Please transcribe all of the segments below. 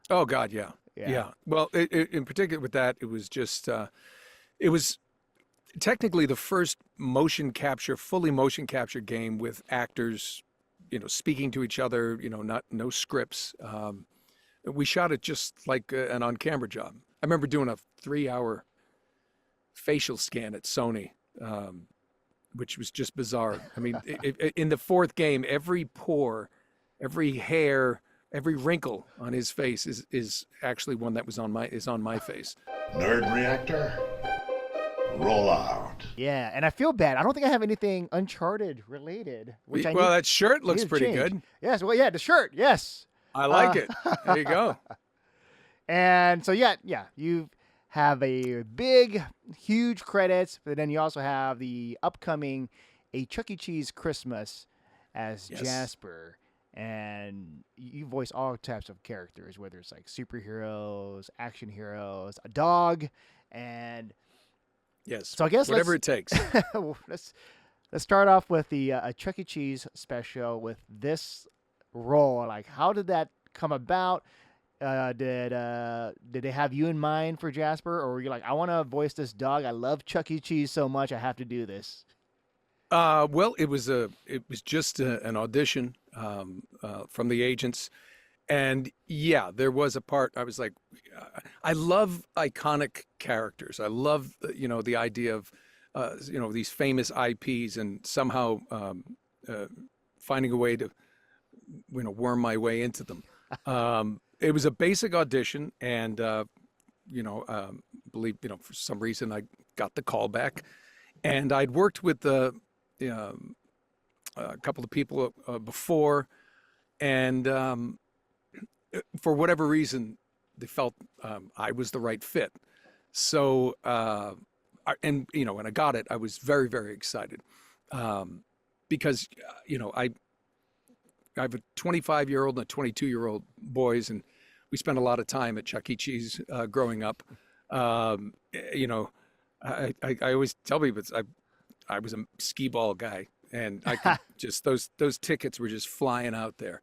Oh God, yeah, Yeah. yeah. Well, in particular with that, it was just it was technically the first motion capture, fully motion capture game with actors, speaking to each other. Not no scripts. We shot it just like an on-camera job. I remember doing a 3-hour facial scan at Sony, which was just bizarre. I mean, in the fourth game, every pore, every hair, every wrinkle on his face is actually one that was on my face. Nerd Reactor, roll out. Yeah, and I feel bad. I don't think I have anything Uncharted related, which Well, that shirt I need looks to pretty change. good. Yes, well, yeah, the shirt, yes. I like Uh, it. There you go. and so yeah, you have a big, huge credits, but then you also have the upcoming A Chuck E. Cheese Christmas as Yes. Jasper. And you voice all types of characters, whether it's like superheroes, action heroes, a dog, and Yes. so I guess Whatever let's it takes. let's let's start off with the Chuck E. Cheese special with this role. Like, how did that come about? Did they have you in mind for Jasper, or were you like, I want to voice this dog? I love Chuck E. Cheese so much, I have to do this. Well, it was just an audition from the agents, and yeah, there was a part I was like, I love iconic characters. I love the idea of these famous IPs and somehow uh, finding a way to worm my way into them. It was a basic audition, and believe for some reason I got the call back, and I'd worked with um, a couple of people before, and for whatever reason, they felt I was the right fit. So, and when I got it, I was very, very excited because I have a 25-year-old and a 22-year-old boys, and we spent a lot of time at Chuck E. Cheese growing up. Um, you know, I always tell people I was a skee ball guy, and I could just those tickets were just flying out there.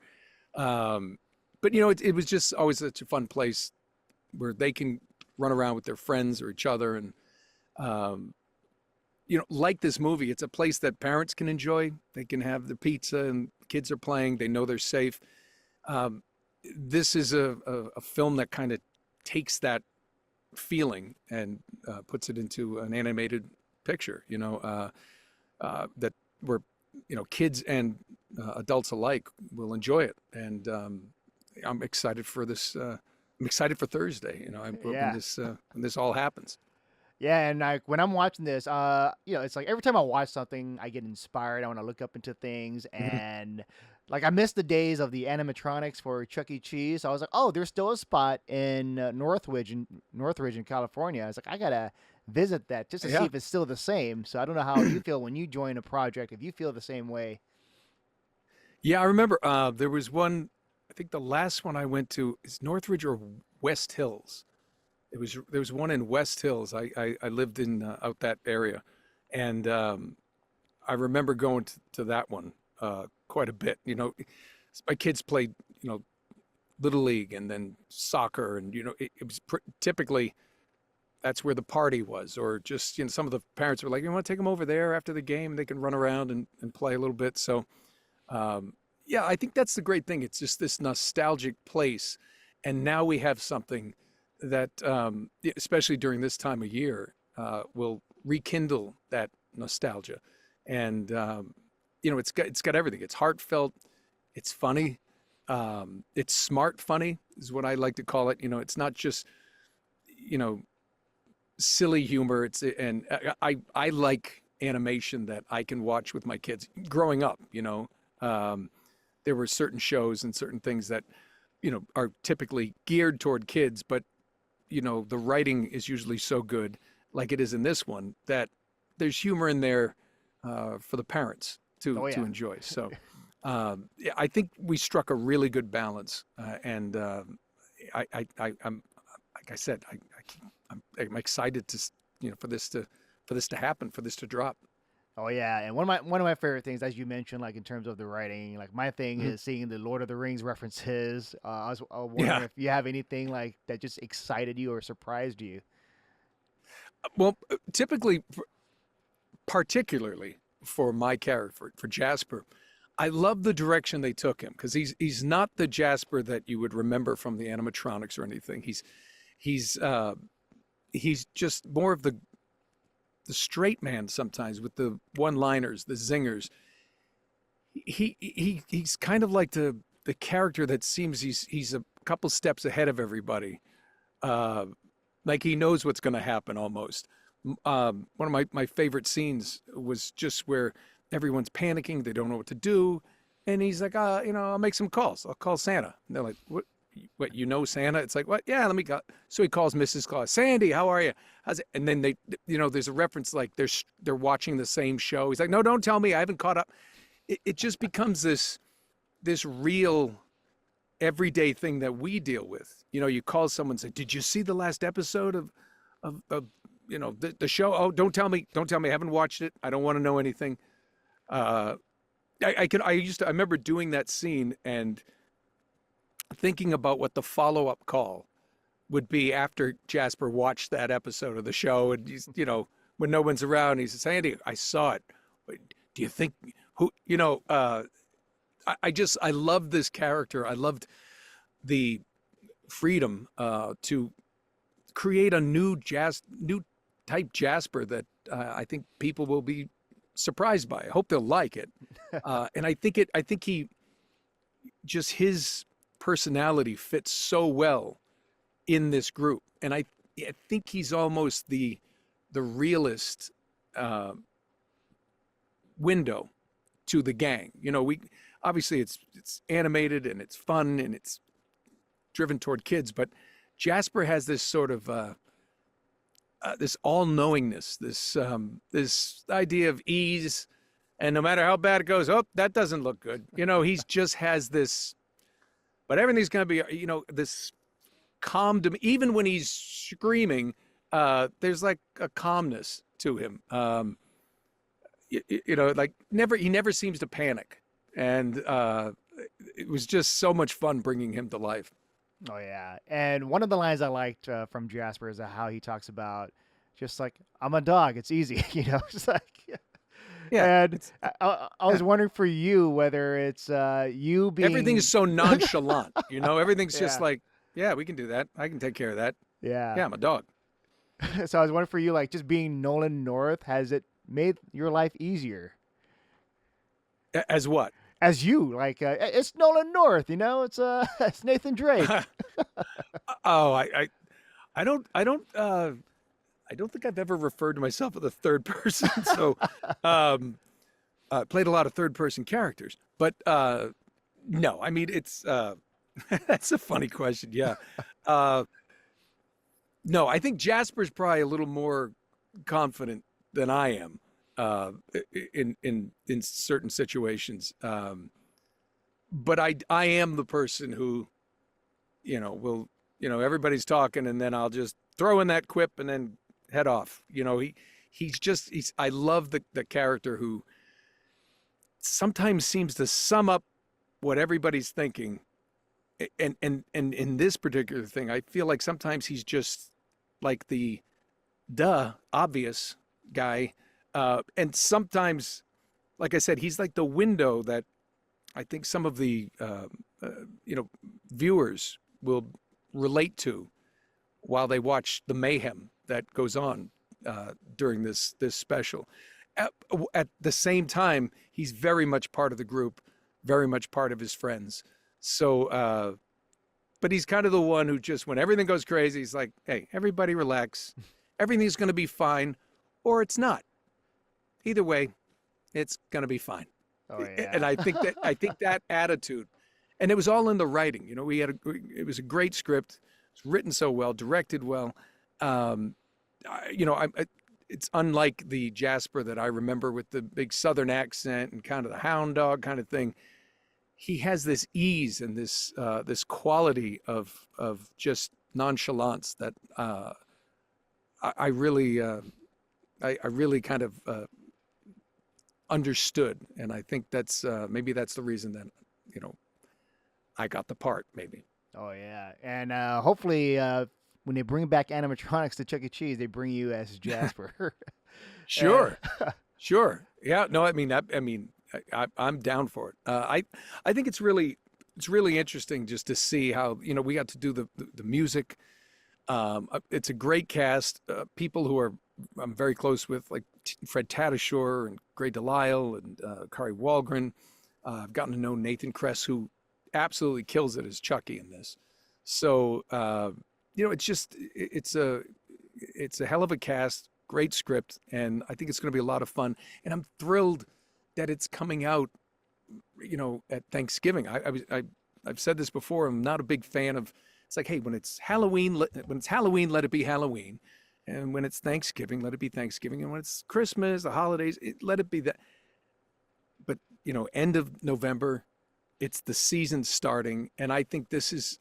But it was just always such a fun place where they can run around with their friends or each other, and um, like this movie, it's a place that parents can enjoy. They can have the pizza, and kids are playing. They know they're safe. Um, this is a film that kind of takes that feeling and puts it into an animated picture. That where kids and adults alike will enjoy it, and I'm excited for this. I'm excited for Thursday. When Yeah. this all happens. Yeah, and like when I'm watching this, it's like every time I watch something, I get inspired. I want to look up into things, Mhm. and like I miss the days of the animatronics for Chuck E. Cheese. So I was like, oh, there's still a spot in Northridge in California. I was like, I gotta visit that just to see Yeah. if it's still the same. So I don't know how you feel when you join a project. If you feel the same way. Yeah, I remember there was one. I think the last one I went to is Northridge or West Hills. There was one in West Hills. I lived in out that area, and I remember going to that one quite a bit. My kids played little league and then soccer, and it was typically that's where the party was, or just some of the parents were like, you want to take them over there after the game? They can run around and play a little bit. So yeah, I think that's the great thing. It's just this nostalgic place, and now we have something that, especially during this time of year, will rekindle that nostalgia. And it's got everything. It's heartfelt. It's funny. It's smart funny is what I like to call it. It's not just you know silly humor. And I like animation that I can watch with my kids. Growing up, um, there were certain shows and certain things that are typically geared toward kids, but the writing is usually so good, like it is in this one, that there's humor in there for the parents to Oh yeah. enjoy. So yeah, I think we struck a really good balance, and I'm like I said, I'm excited to for this to happen, for this to drop. Oh yeah, and one of my favorite things, as you mentioned, like in terms of the writing, like my thing Mhm. is seeing the Lord of the Rings references. I was wondering Yeah. if you have anything like that just excited you or surprised you. Well, typically, particularly for my character, for Jasper, I love the direction they took him because he's not the Jasper that you would remember from the animatronics or anything. He's he's just more of the straight man sometimes with the one-liners, the zingers. He's kind of like the character that seems he's a couple steps ahead of everybody. Uh, like he knows what's going to happen almost. One of my favorite scenes was just where everyone's panicking, they don't know what to do, and he's like, I'll make some calls. I'll call Santa. And they're like, what? What, you know Santa? It's like, what? Yeah, let me go. So he calls Mrs. Claus. Sandy, how are you? How's it? And then they, there's a reference like they're watching the same show. He's like, no, don't tell me, I haven't caught up. It just becomes this real everyday thing that we deal with. You call someone and say, did you see the last episode of the show? Oh, don't tell me, I haven't watched it, I don't want to know anything. uh I remember doing that scene and thinking about what the follow-up call would be after Jasper watched that episode of the show, and he's, when no one's around, he says, Andy, I saw it, do you think who I love this character. I loved the freedom to create a new type Jasper that I think people will be surprised by. I hope they'll like it. And I think his personality fits so well in this group. And I think he's almost the realist window to the gang. We obviously it's animated and it's fun and it's driven toward kids, but Jasper has this sort of this all-knowingness, this idea of ease, and no matter how bad it goes, oh, that doesn't look good. He's just has this, but everything's going to be, this calm to me. Even when he's screaming, there's like a calmness to him. Like he never seems to panic, and it was just so much fun bringing him to life. Oh yeah, and one of the lines I liked from Jasper is how he talks about just like I'm a dog, it's easy, just like. Yeah, And I was wondering for you whether it's you everything being is so nonchalant. Everything's just yeah, like, yeah, we can do that. I can take care of that. yeah. Yeah, I'm a dog. So I was wondering for you, like just being Nolan North, has it made your life easier? As what? As you, like it's Nolan North, it's it's Nathan Drake. Oh, I don't think I've ever referred to myself as the third person. So, played a lot of third person characters, but no, I mean it's that's a funny question. Yeah, no, I think Jasper's probably a little more confident than I am in certain situations. But I am the person who, will, everybody's talking and then I'll just throw in that quip and then head off. I love the character who sometimes seems to sum up what everybody's thinking. And in this particular thing, I feel like sometimes he's just like the obvious guy. And sometimes, like I said, he's like the window that I think some of the viewers will relate to while they watch the mayhem that goes on during this special. At the same time, he's very much part of the group, very much part of his friends. So, but he's kind of the one who just, when everything goes crazy, he's like, "Hey, everybody, relax. Everything's going to be fine, or it's not. Either way, it's going to be fine." Oh yeah. And I think that attitude, and it was all in the writing. It was a great script. It's written so well, directed well. It's unlike the Jasper that I remember with the big Southern accent and kind of the hound dog kind of thing. He has this ease and this quality of just nonchalance that I really kind of understood, and I think that's maybe that's the reason that I got the part. Maybe. Oh yeah, and hopefully when they bring back animatronics to Chuck E. Cheese, they bring you as Jasper. Sure, sure. Yeah. No, I mean, I'm down for it. I think it's really interesting just to see how we got to do the music. It's a great cast. People who I'm very close with, like Fred Tatasciore and Gray Delisle and Kari Wahlgren. I've gotten to know Nathan Kress, who absolutely kills it as Chucky in this. So it's a hell of a cast, great script, and I think it's going to be a lot of fun. And I'm thrilled that it's coming out, at Thanksgiving. I've said this before. I'm not a big fan of. It's like, hey, when it's Halloween, let it be Halloween, and when it's Thanksgiving, let it be Thanksgiving, and when it's Christmas, the holidays, let it be that. But end of November, it's the season starting, and I think this is.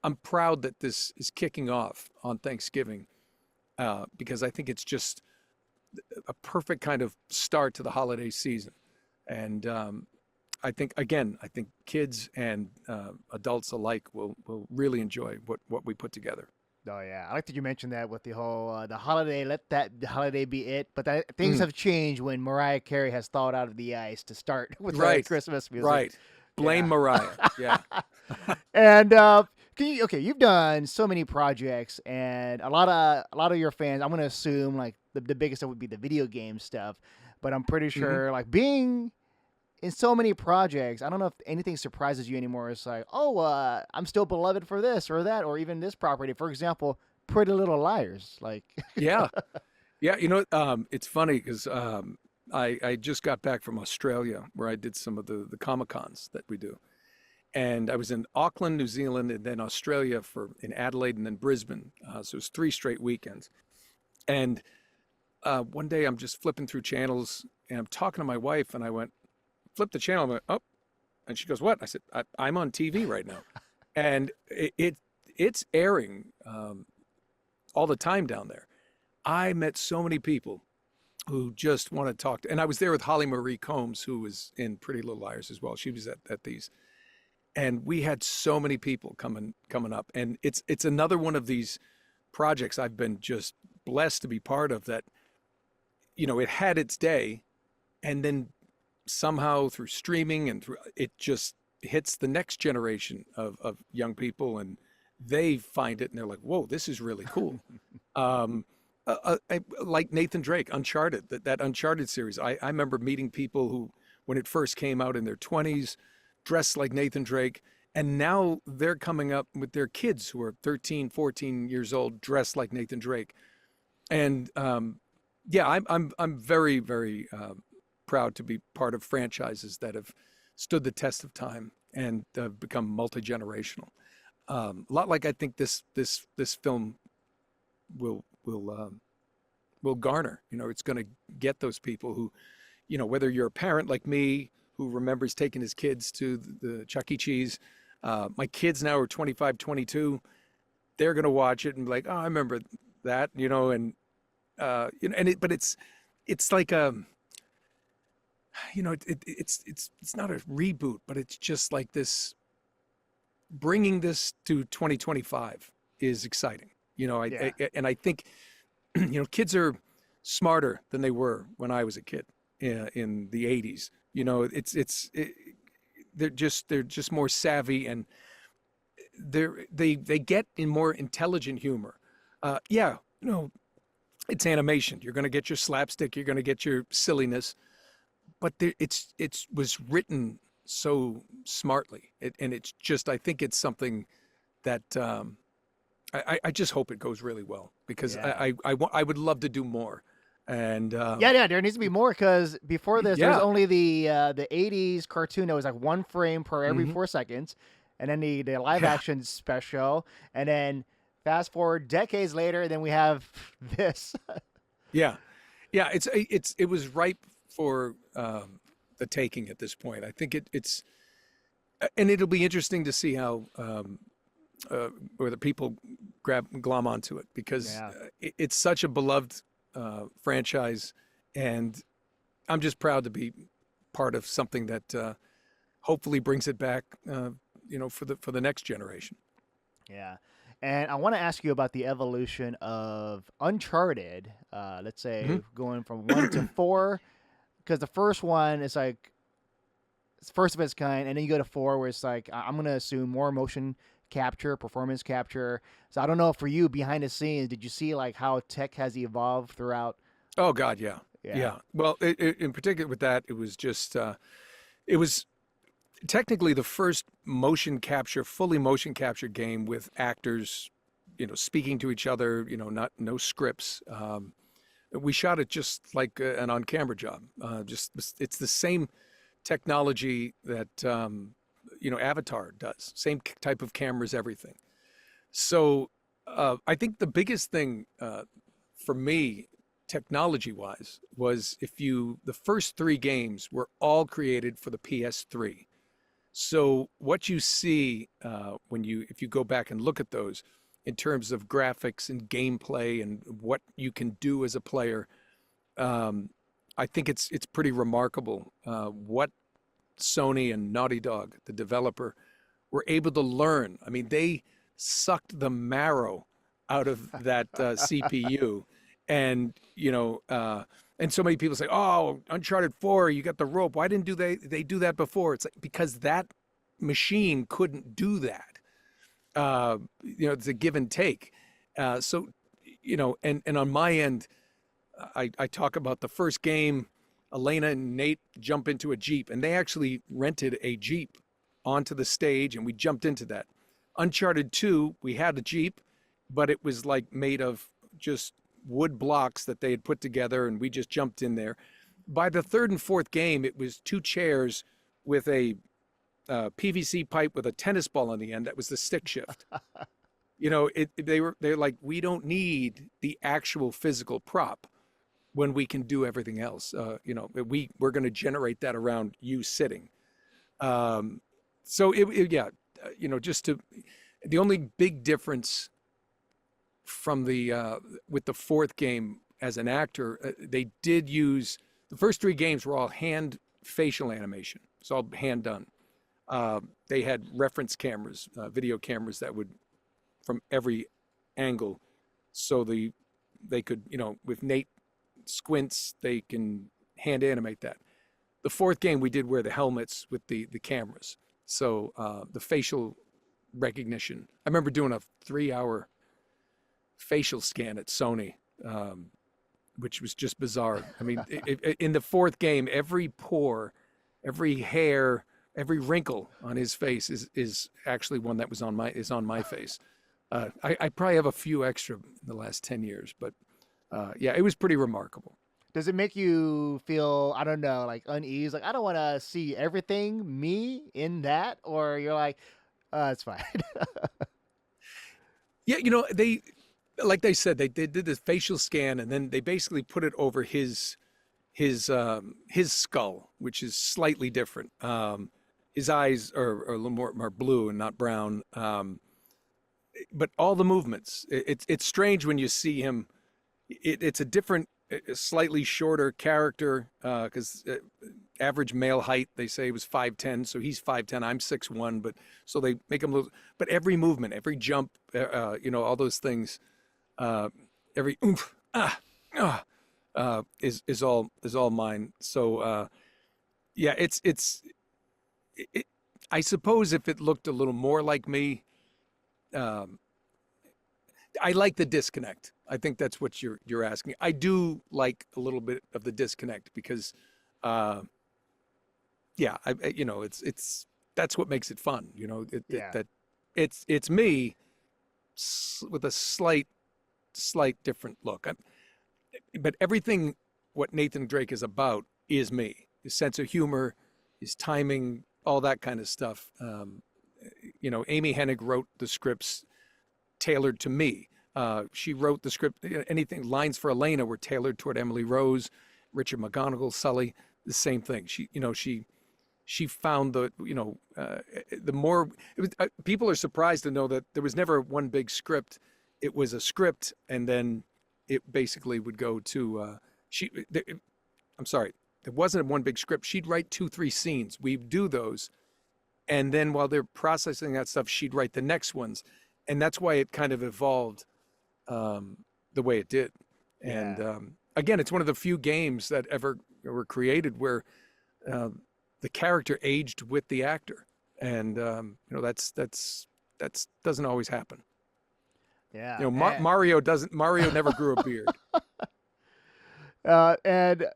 I'm proud that this is kicking off on Thanksgiving, because I think it's just a perfect kind of start to the holiday season, and I think kids and adults alike will really enjoy what we put together. Oh yeah, I like that you mentioned that with the whole the holiday. Let that holiday be it. But things have changed when Mariah Carey has thawed out of the ice to start with the Christmas music. Right. Blame Mariah. Yeah. And you've done so many projects, and a lot of your fans. I'm gonna assume like the biggest stuff would be the video game stuff, but I'm pretty sure like being in so many projects, I don't know if anything surprises you anymore. It's like, I'm still beloved for this or that, or even this property. For example, Pretty Little Liars. Like, yeah. It's funny because I just got back from Australia where I did some of the Comic-Cons that we do. And I was in Auckland, New Zealand, and then Australia in Adelaide and then Brisbane. So it was 3 straight weekends. And one day I'm just flipping through channels and I'm talking to my wife and I went, flip the channel. I went, oh, and she goes, what? I said, I'm on TV right now. And it's airing all the time down there. I met so many people who just want to talk to, and I was there with Holly Marie Combs, who was in Pretty Little Liars as well. She was at these, and we had so many people coming up, and it's another one of these projects I've been just blessed to be part of. That it had its day, and then somehow through streaming and through it just hits the next generation of young people, and they find it and they're like, whoa, this is really cool. Like Nathan Drake, Uncharted, that Uncharted series. I remember meeting people who, when it first came out in their 20s, dressed like Nathan Drake, and now they're coming up with their kids who are 13, 14 years old, dressed like Nathan Drake. And I'm very, very proud to be part of franchises that have stood the test of time and become multi-generational. A lot like I think this film will garner. It's going to get those people who, whether you're a parent like me who remembers taking his kids to the Chuck E. Cheese. My kids now are 25, 22. They're going to watch it and be like, oh, I remember that, but it's like it's not a reboot, but it's just like this. Bringing this to 2025 is exciting. And I think, kids are smarter than they were when I was a kid in the 80s. They're just more savvy, and they get in more intelligent humor. It's animation. You're going to get your slapstick. You're going to get your silliness, but it was written so smartly, and it's just, I think it's something that I just hope it goes really well, because I would love to do more. And there needs to be more, because before this there was only the 80s cartoon that was like 1 frame per every 4 seconds, and then the live action special, and then fast forward decades later, then we have this. It was ripe for the taking at this point. I think it's and it'll be interesting to see how whether people glom onto it, because it's such a beloved franchise, and I'm just proud to be part of something that hopefully brings it back, for the next generation. Yeah. And I want to ask you about the evolution of Uncharted. Let's say going from 1 to 4, because the first one is like it's first of its kind, and then you go to 4, where it's like I'm gonna assume more motion capture, performance capture. So I don't know, for you behind the scenes, did you see like how tech has evolved throughout? Oh God, yeah, Yeah. yeah. Well, in particular with that, it was just it was technically the first fully motion capture game with actors, speaking to each other, no scripts. We shot it just like an on-camera job. It's the same technology that Avatar does. Same type of cameras, everything. So I think the biggest thing for me, technology-wise, was the first 3 games were all created for the PS3. So what you see if you go back and look at those in terms of graphics and gameplay and what you can do as a player, I think it's pretty remarkable what Sony and Naughty Dog, the developer, were able to learn. I mean, they sucked the marrow out of that CPU, and and so many people say, "Oh, Uncharted 4, you got the rope. Why didn't they do that before?" It's like, because that machine couldn't do that. It's a give and take. So, and on my end, I talk about the first game. Elena and Nate jump into a Jeep, and they actually rented a Jeep onto the stage, and we jumped into that. Uncharted 2, we had a Jeep, but it was like made of just wood blocks that they had put together, and we just jumped in there. By the 3rd and 4th game, it was 2 chairs with a PVC pipe with a tennis ball on the end. That was the stick shift. They're like, we don't need the actual physical prop when we can do everything else. We're going to generate that around you sitting. So the only big difference from with the 4th game as an actor, they did use the first 3 games were all hand facial animation. It's all hand done. They had reference cameras, video cameras that would from every angle, so they could, with Nate squints, they can hand animate that. The 4th game, we did wear the helmets with the cameras, so the facial recognition. I remember doing a 3-hour facial scan at Sony, which was just bizarre. I mean, in the 4th game, every pore, every hair, every wrinkle on his face is actually one that was on my face. I probably have a few extra in the last 10 years, but yeah, it was pretty remarkable. Does it make you feel, I don't know, like unease? Like, I don't want to see everything me in that, or you're like, it's fine. Yeah, like they said, they did this facial scan, and then they basically put it over his skull, which is slightly different. His eyes are a little more blue and not brown. But all the movements, it's strange when you see him. It's a different, slightly shorter character, because average male height, they say, was 5'10", so he's 5'10", I'm 6'1", but so they make him look. But every movement, every jump, all those things, every oomph, is all mine. So yeah, I suppose if it looked a little more like me, I like the disconnect. I think that's what you're asking. I do like a little bit of the disconnect because, yeah, it's that's what makes it fun. That it's me with a slight different look. But everything what Nathan Drake is about is me. His sense of humor, his timing, all that kind of stuff. Amy Hennig wrote the scripts tailored to me. She wrote the script. Anything lines for Elena were tailored toward Emily Rose, Richard McGonigal, Sully. The same thing. She found the more people are surprised to know that there was never one big script. It was a script, and then it basically would go to I'm sorry. it wasn't one big script. She'd write 2-3 scenes. We'd do those. And then while they're processing that stuff, she'd write the next ones. And that's why it kind of evolved the way it did. And again, it's one of the few games that ever were created where the character aged with the actor. And, that's doesn't always happen. Yeah. Mario never grew a beard. And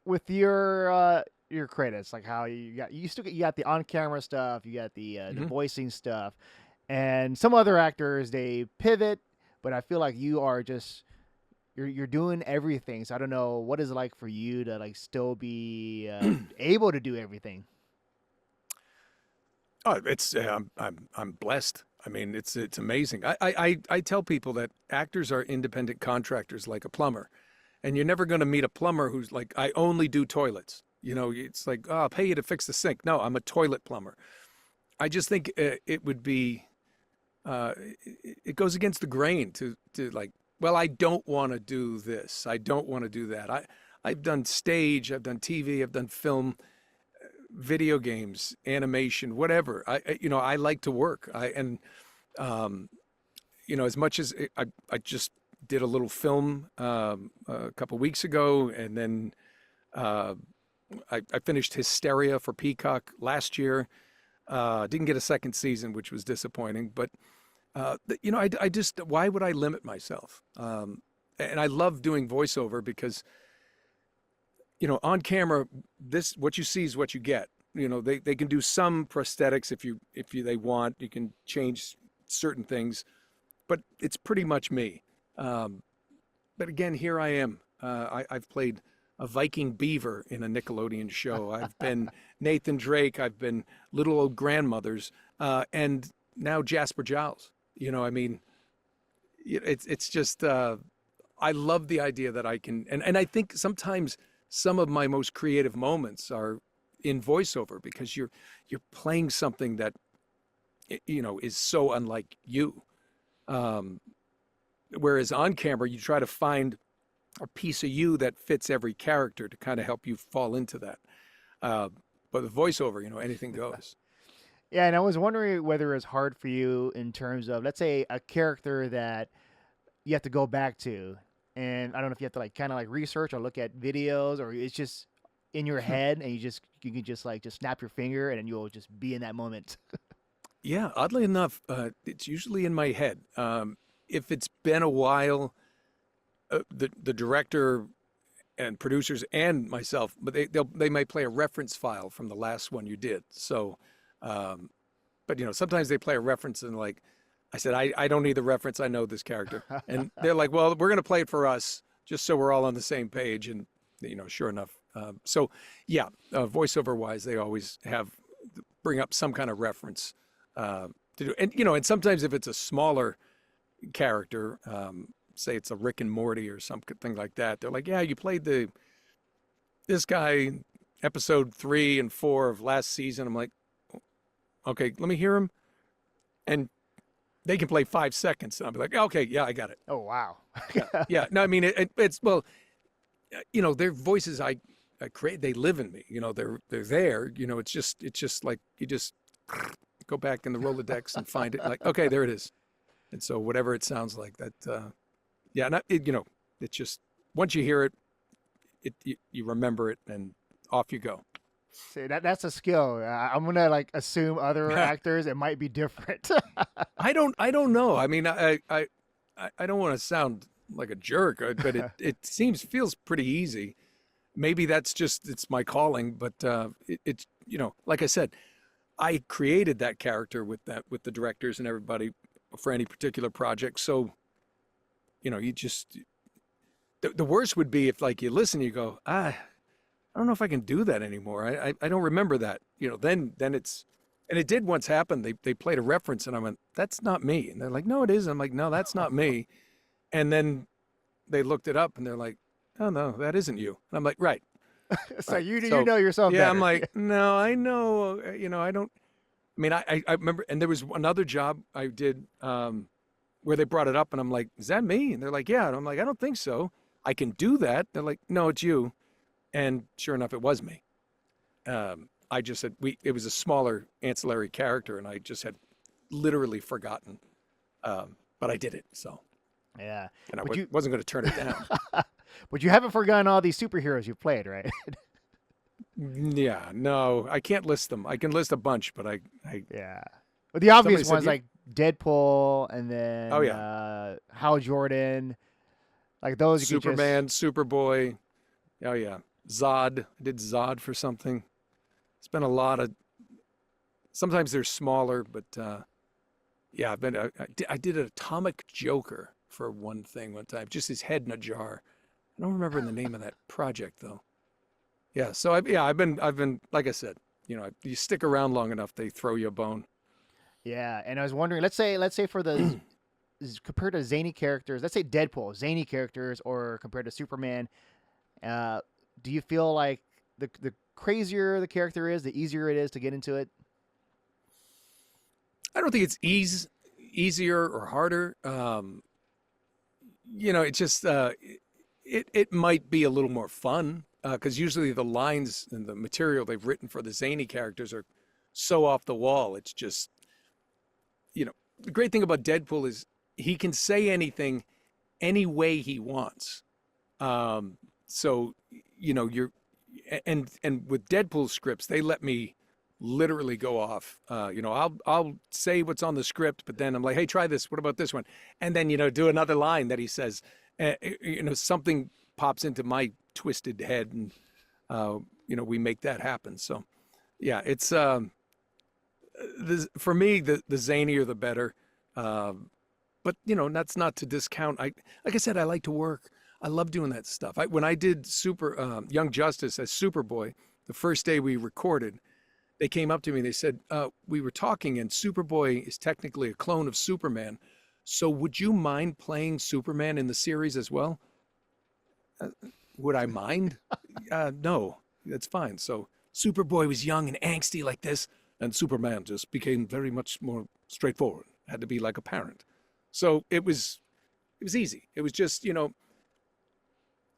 with your credits, like how you got the on-camera stuff, you got the voicing stuff, and some other actors, they pivot, but I feel like you are just you're doing everything. So I don't know, what is it like for you to like still be able to do everything? Oh, it's I'm blessed. I mean, it's amazing. I tell people that actors are independent contractors like a plumber, and you're never going to meet a plumber who's like, I only do toilets. It's like, oh, I'll pay you to fix the sink. No, I'm a toilet plumber. I just think it would be, it goes against the grain to like, well, I don't want to do this. I don't want to do that. I've done stage, I've done TV, I've done film, video games, animation, whatever. I like to work. As much as I just did a little film a couple weeks ago, and then I finished Hysteria for Peacock last year. Didn't get a second season, which was disappointing. But I just, why would I limit myself? And I love doing voiceover because, on camera, what you see is what you get. They can do some prosthetics if they want. You can change certain things, but it's pretty much me. But again, here I am. I've played a Viking beaver in a Nickelodeon show. I've been Nathan Drake. I've been little old grandmothers, and now Jasper Giles. It's just I love the idea that I can, and I think sometimes some of my most creative moments are in voiceover because you're playing something that is so unlike you. Whereas on camera, you try to find a piece of you that fits every character to kind of help you fall into that. But the voiceover, anything goes. Yeah, and I was wondering whether it's hard for you in terms of, let's say, a character that you have to go back to, and I don't know if you have to kind of research or look at videos, or it's just in your head, and you can just snap your finger, and you'll just be in that moment. Yeah, oddly enough, it's usually in my head. If it's been a while, the director and producers and myself, but they might play a reference file from the last one you did. So, but sometimes they play a reference and I said, I don't need the reference. I know this character, and they're like, well, we're going to play it for us just so we're all on the same page. And sure enough. So yeah, voiceover wise, they always bring up some kind of reference to do. And sometimes if it's a smaller character, say it's a Rick and Morty or something like that, they're like, yeah, you played this guy episode 3 and 4 of last season. I'm like, okay, let me hear him. And they can play 5 seconds. And I'll be like, okay, yeah, I got it. Oh, wow. Yeah. No, I mean, it's, well, their voices I create, they live in me, they're there, it's just like, you just go back in the Rolodex and find it, like, okay, there it is. And so whatever it sounds like that, it's just, once you hear it, you remember it and off you go. See, that's a skill. I'm gonna assume other actors, it might be different. I don't know. I mean, I don't want to sound like a jerk, but it feels pretty easy. Maybe that's just, it's my calling, but it's like I said, I created that character with the directors and everybody for any particular project. So, you just, the worst would be if you listen, you go, I don't know if I can do that anymore. I don't remember that, then it's, and it did once happen. They played a reference and I went, that's not me. And they're like, no, it is. I'm like, no, that's not me. And then they looked it up and they're like, oh no, that isn't you. And I'm like, right. So you know yourself yeah, better. I'm like, no, I know, I don't, I mean, I remember, and there was another job I did where they brought it up and I'm like, is that me? And they're like, yeah. And I'm like, I don't think so. I can do that. They're like, no, it's you. And sure enough, it was me. I just had it was a smaller ancillary character, and I just had literally forgotten. But I did it, so Yeah. and I But you wasn't going to turn it down. but you haven't forgotten all these superheroes you've played, right? Yeah, no, I can't list them. I can list a bunch, but I Yeah. But the obvious said ones you- like Deadpool and then Oh, yeah. Hal Jordan, like those you could Superman, Superboy. Oh yeah, Zod. I did Zod for something. It's been a lot of. Sometimes they're smaller, but yeah, I did an Atomic Joker for one thing one time. Just his head in a jar. I don't remember the name of that project though. Yeah, so I've been like I said, you stick around long enough, they throw you a bone. Yeah, and I was wondering, let's say for the compared to zany characters, let's say Deadpool, zany characters, or compared to Superman, do you feel like the crazier the character is, the easier it is to get into it? I don't think it's easier or harder. It's just it might be a little more fun because usually the lines and the material they've written for the zany characters are so off the wall. It's just, the great thing about Deadpool is he can say anything any way he wants. So you're and with Deadpool scripts, they let me literally go off. I'll say what's on the script, but then I'm like, hey, try this. What about this one? And then do another line that he says. Something pops into my twisted head, and we make that happen. So, yeah, it's for me the zanier the better. But that's not to discount. Like I said, I like to work. I love doing that stuff. When I did Young Justice as Superboy, the first day we recorded, they came up to me and they said, we were talking, and Superboy is technically a clone of Superman. So would you mind playing Superman in the series as well? Would I mind? No, that's fine. So Superboy was young and angsty like this, and Superman just became very much more straightforward. Had to be like a parent. So it was easy. It was just,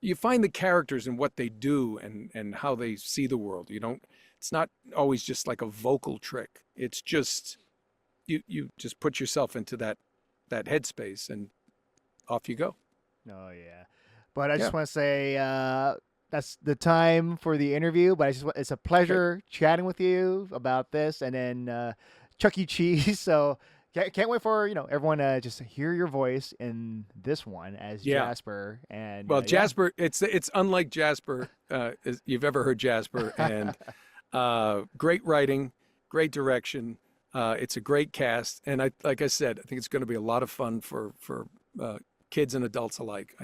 you find the characters and what they do and how they see the world. It's not always just like a vocal trick. It's just, you just put yourself into that headspace and off you go. Oh yeah, but I just want to say that's the time for the interview. But it's a pleasure chatting with you about this, and then Chuck E. Cheese. So can't wait for everyone to just hear your voice in this one as Jasper. And Jasper, it's unlike Jasper as you've ever heard Jasper, and great writing, great direction. It's a great cast, and like I said, I think it's going to be a lot of fun for kids and adults alike.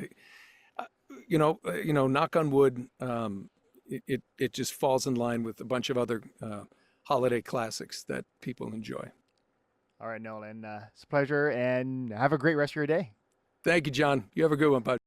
Knock on wood, it just falls in line with a bunch of other holiday classics that people enjoy. All right, Nolan, it's a pleasure, and have a great rest of your day. Thank you, John. You have a good one, bud.